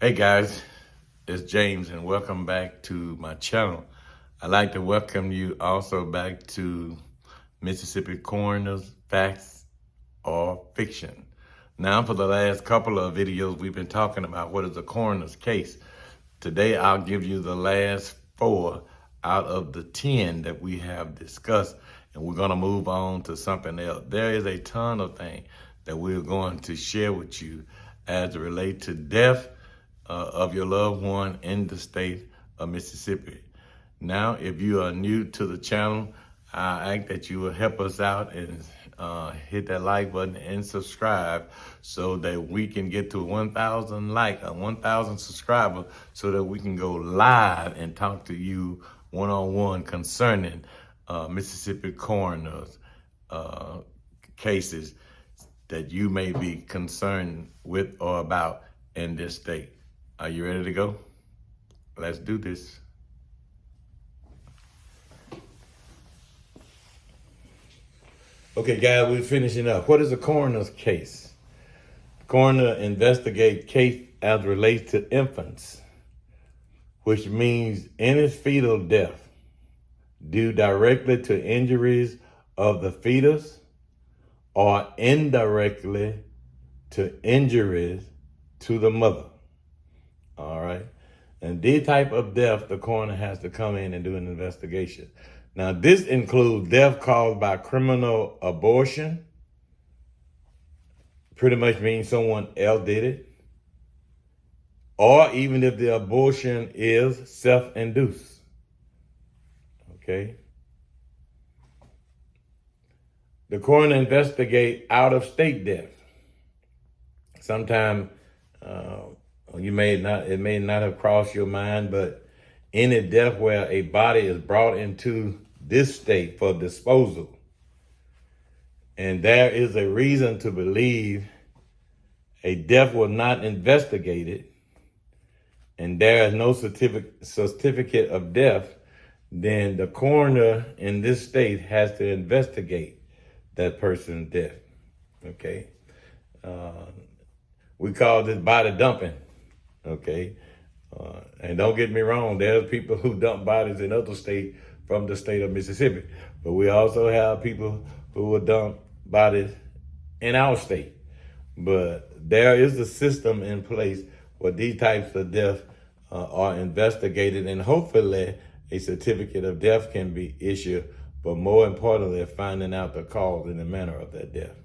Hey guys, it's James and welcome back to my channel. I'd like to welcome you also back to Mississippi Coroner's Facts or Fiction. Now for the last couple of videos we've been talking about what is a coroner's case. Today I'll give you the last 4 out of the 10 that we have discussed, and we're going to move on to something else. There is a ton of things that we're going to share with you as it relates to death of your loved one in the state of Mississippi. Now, if you are new to the channel, I ask that you will help us out and hit that like button and subscribe so that we can get to 1,000 1,000 subscribers so that we can go live and talk to you one-on-one concerning Mississippi coroners cases that you may be concerned with or about in this state. Are you ready to go? Let's do this. Okay, guys, we're finishing up. What is a coroner's case? Coroner investigate case as relates to infants, which means any fetal death due directly to injuries of the fetus or indirectly to injuries to the mother. All right. And this type of death, the coroner has to come in and do an investigation. Now, this includes death caused by criminal abortion. Pretty much means someone else did it. Or even if the abortion is self-induced. Okay. The coroner investigate out-of-state death. Sometimes it may not have crossed your mind, but any death where a body is brought into this state for disposal, and there is a reason to believe a death was not investigated, and there is no certificate of death, then the coroner in this state has to investigate that person's death. Okay. We call this body dumping. Okay. And don't get me wrong, there's people who dump bodies in other states from the state of Mississippi. But we also have people who will dump bodies in our state. But there is a system in place where these types of death are investigated, and hopefully a certificate of death can be issued, but more importantly, finding out the cause and the manner of that death.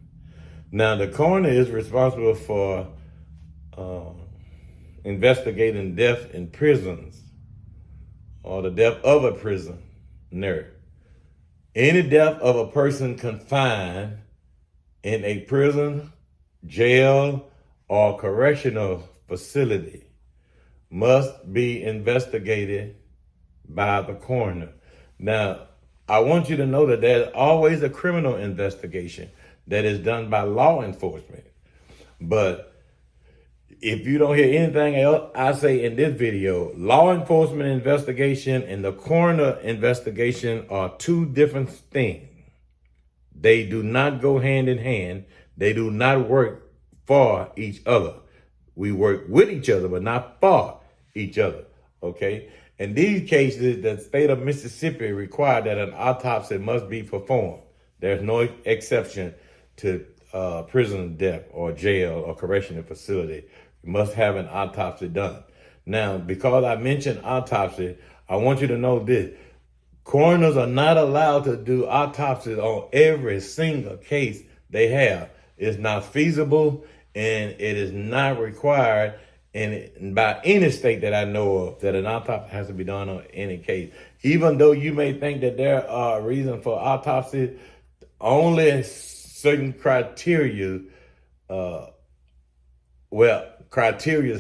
Now, the coroner is responsible for investigating death in prisons or the death of a prisoner. Any death of a person confined in a prison, jail, or correctional facility must be investigated by the coroner. Now, I want you to know that there's always a criminal investigation that is done by law enforcement. But if you don't hear anything else I say in this video, law enforcement investigation and the coroner investigation are two different things. They do not go hand in hand. They do not work for each other. We work with each other, but not for each other. Okay? In these cases, the state of Mississippi requires that an autopsy must be performed. There's no exception to prison death or jail or correctional facility. You must have an autopsy done. Now, because I mentioned autopsy, I want you to know this. Coroners are not allowed to do autopsies on every single case they have. It's not feasible, and it is not required by any state that I know of that an autopsy has to be done on any case. Even though you may think that there are reasons for autopsy, only certain criteria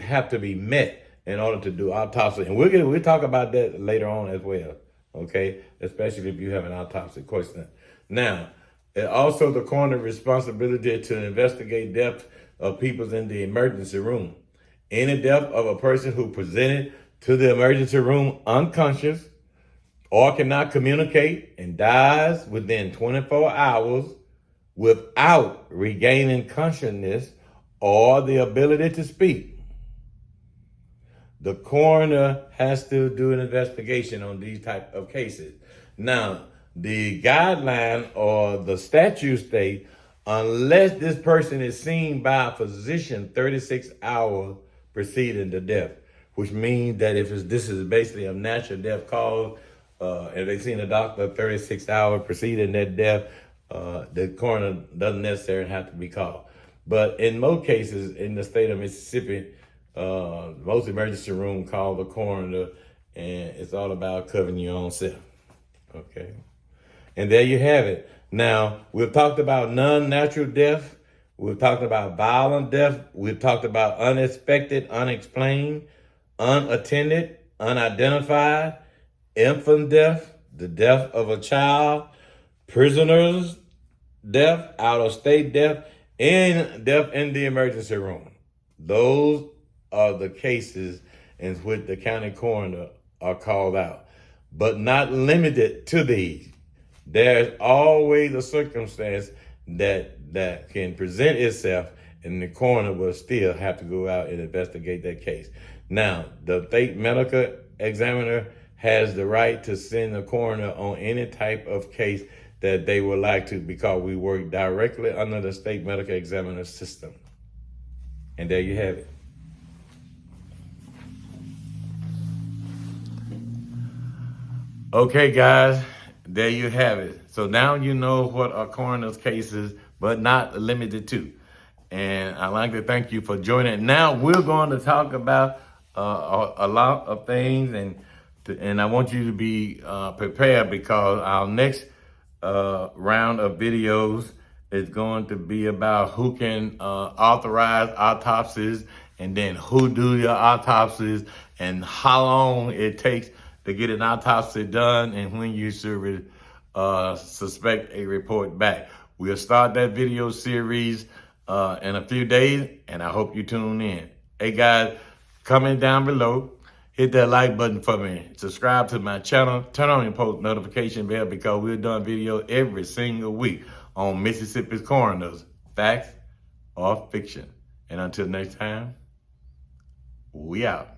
have to be met in order to do autopsy. And we'll talk about that later on as well, okay? Especially if you have an autopsy question. Now, also the coroner's responsibility to investigate death of people in the emergency room. Any death of a person who presented to the emergency room unconscious or cannot communicate and dies within 24 hours without regaining consciousness or the ability to speak the coroner has to do an investigation on these type of cases. Now, the guideline or the statute state, unless this person is seen by a physician 36 hours preceding the death, which means that if this is basically a natural death cause, and they've seen a doctor 36 hours preceding that death, the coroner doesn't necessarily have to be called. But in most cases in the state of Mississippi, most emergency room call the coroner, and it's all about covering your own self. Okay. And there you have it. Now, we've talked about non-natural death. We've talked about violent death. We've talked about unexpected, unexplained, unattended, unidentified, infant death, the death of a child, prisoners' death, out-of-state death, and death in the emergency room. Those are the cases in which the county coroner are called out, but not limited to these. There's always a circumstance that can present itself, and the coroner will still have to go out and investigate that case. Now, the state medical examiner has the right to send the coroner on any type of case that they would like to, because we work directly under the state medical examiner system. And there you have it. Okay, guys, there you have it. So now you know what a coroner's case is, but not limited to. And I'd like to thank you for joining. Now we're going to talk about a lot of things, and I want you to be prepared, because our next round of videos is going to be about who can authorize autopsies, and then who do your autopsies, and how long it takes to get an autopsy done, and when you should suspect a report back. We'll start that video series in a few days, and I hope you tune in. Hey guys, comment down below, hit that like button for me, subscribe to my channel, turn on your post notification bell, because we're doing video every single week on Mississippi's coroners, facts or fiction. And until next time, we out.